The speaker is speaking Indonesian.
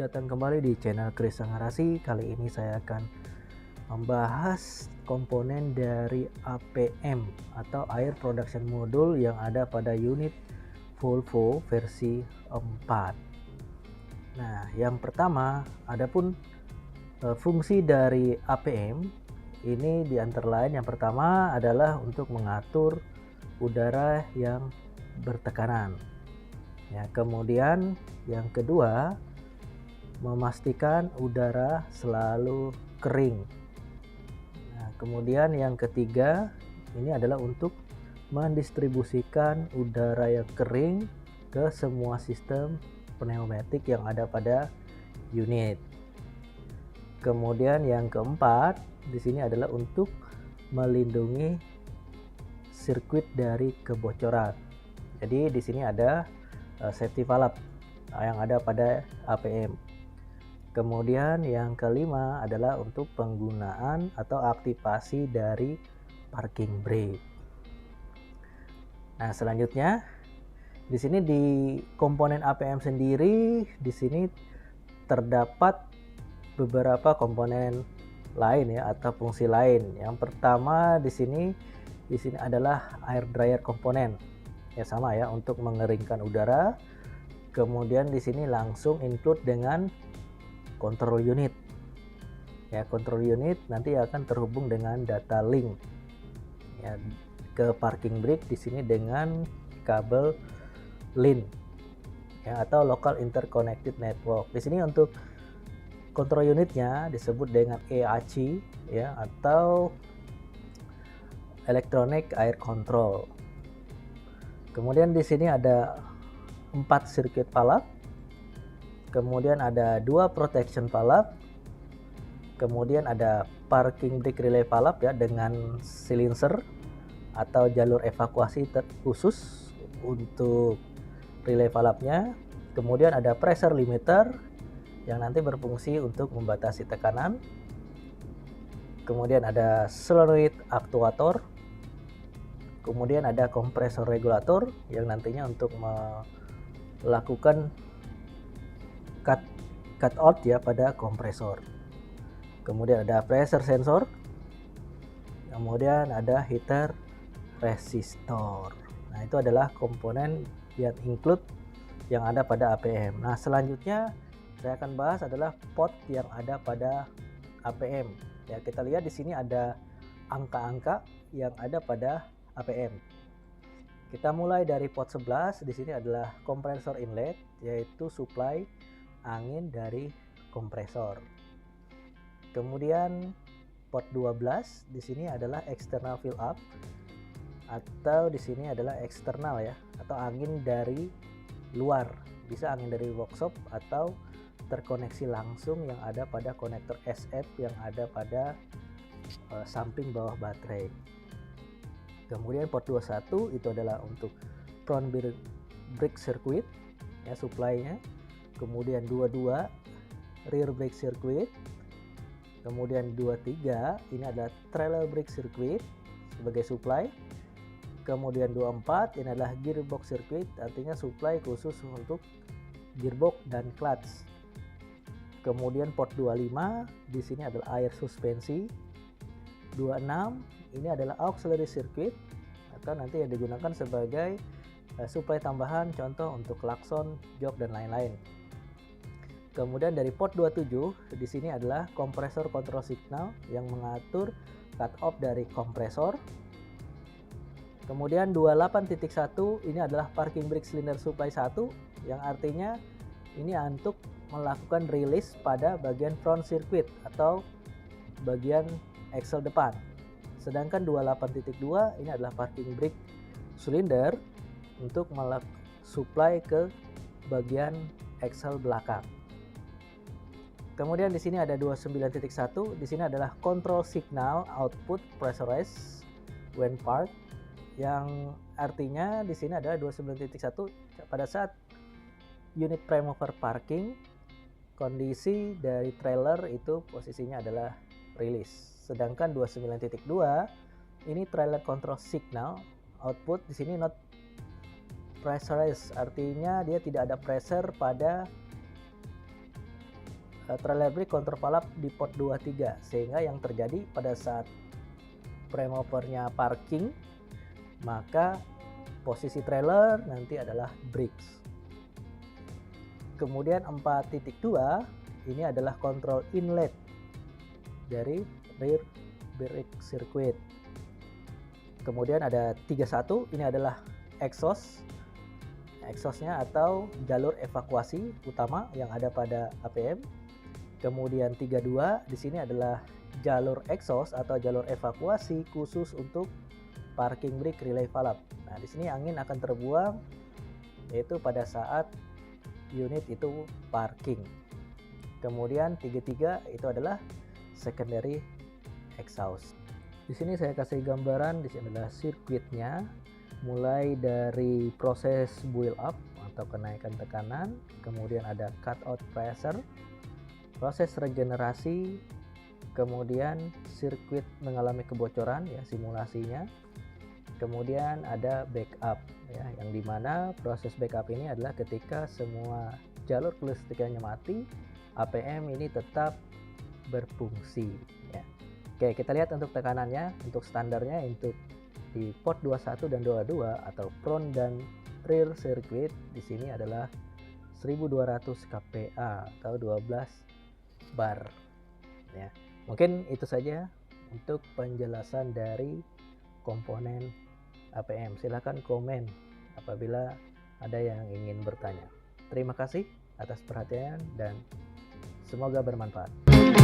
datang kembali di channel Kris Sangarasi. Kali ini saya akan membahas komponen dari APM atau Air Production Module yang ada pada unit Volvo versi 4. Nah, yang pertama, adapun fungsi dari APM ini di antara lain yang pertama adalah untuk mengatur udara yang bertekanan. Ya, kemudian yang kedua, memastikan udara selalu kering. Nah, kemudian yang ketiga, ini adalah untuk mendistribusikan udara yang kering ke semua sistem pneumatik yang ada pada unit. Kemudian yang keempat, di sini adalah untuk melindungi sirkuit dari kebocoran. Jadi di sini ada safety valve yang ada pada APM. Kemudian yang kelima adalah untuk penggunaan atau aktivasi dari parking brake. Nah, selanjutnya di sini di komponen APM sendiri di sini terdapat beberapa komponen lain ya atau fungsi lain. Yang pertama di sini adalah air dryer komponen. Ya sama ya, untuk mengeringkan udara. Kemudian di sini langsung include dengan control unit. Ya, control unit nanti akan terhubung dengan data link ya ke parking brake di sini dengan kabel LIN ya atau local interconnected network. Di sini untuk control unitnya disebut dengan EAC ya atau electronic air control. Kemudian di sini ada 4 sirkuit valve, kemudian ada 2 protection valve, kemudian ada parking brake relay valve ya dengan silencer atau jalur evakuasi khusus untuk relay valve-nya. Kemudian ada pressure limiter yang nanti berfungsi untuk membatasi tekanan. Kemudian ada solenoid actuator. Kemudian ada kompresor regulator yang nantinya untuk melakukan cut out ya pada kompresor. Kemudian ada pressure sensor. Kemudian ada heater resistor. Nah, itu adalah komponen yang include yang ada pada APM. Nah, selanjutnya saya akan bahas adalah pot yang ada pada APM. Ya, kita lihat di sini ada angka-angka yang ada pada APM. Kita mulai dari pot 11. Di sini adalah kompresor inlet, yaitu supply angin dari kompresor. Kemudian pot 12 di sini adalah external fill up atau di sini adalah eksternal ya atau angin dari luar. Bisa angin dari workshop atau terkoneksi langsung yang ada pada konektor SF yang ada pada samping bawah baterai. Kemudian port 21 itu adalah untuk front brake circuit ya supply-nya. Kemudian 22 rear brake circuit. Kemudian 23 ini adalah trailer brake circuit sebagai supply. Kemudian 24 ini adalah gearbox circuit, artinya supply khusus untuk gearbox dan clutch. Kemudian port 25 di sini adalah air suspensi. 26 ini adalah auxiliary circuit atau nanti yang digunakan sebagai supply tambahan, contoh untuk klakson, jok dan lain-lain. Kemudian dari port 27 di sini adalah kompresor control signal yang mengatur cut off dari kompresor. Kemudian 28.1 ini adalah parking brake cylinder supply 1 yang artinya ini untuk melakukan release pada bagian front circuit atau bagian axle depan. Sedangkan 28.2 ini adalah parking brake cylinder untuk supply ke bagian axle belakang. Kemudian di sini ada 29.1, di sini adalah control signal output pressurized when parked yang artinya di sini adalah 29.1 pada saat unit prime mover parking kondisi dari trailer itu posisinya adalah release. Sedangkan 29.2 ini trailer control signal output di sini not pressurized, artinya dia tidak ada pressure pada trailer brake control valve di port 23, sehingga yang terjadi pada saat premovernya parking, maka posisi trailer nanti adalah brakes. Kemudian 4.2 ini adalah control inlet dari rear brake circuit. Kemudian ada 31, ini adalah exhaustnya atau jalur evakuasi utama yang ada pada APM. Kemudian 32 di sini adalah jalur exhaust atau jalur evakuasi khusus untuk parking brake relay valve. Nah, di sini angin akan terbuang yaitu pada saat unit itu parking. Kemudian 33 itu adalah secondary exhaust. Di sini saya kasih gambaran, di sini adalah sirkuitnya, mulai dari proses boil up atau kenaikan tekanan, kemudian ada cut out pressure, proses regenerasi, kemudian sirkuit mengalami kebocoran ya simulasinya, kemudian ada backup ya, yang dimana proses backup ini adalah ketika semua jalur kelistrikannya mati, APM ini tetap berfungsi ya. Oke, kita lihat untuk tekanannya, untuk standarnya untuk di port 21 dan 22 atau front dan rear circuit di sini adalah 1200 kPa atau 12 bar ya. Mungkin itu saja untuk penjelasan dari komponen APM. Silahkan komen apabila ada yang ingin bertanya. Terima kasih atas perhatian dan semoga bermanfaat.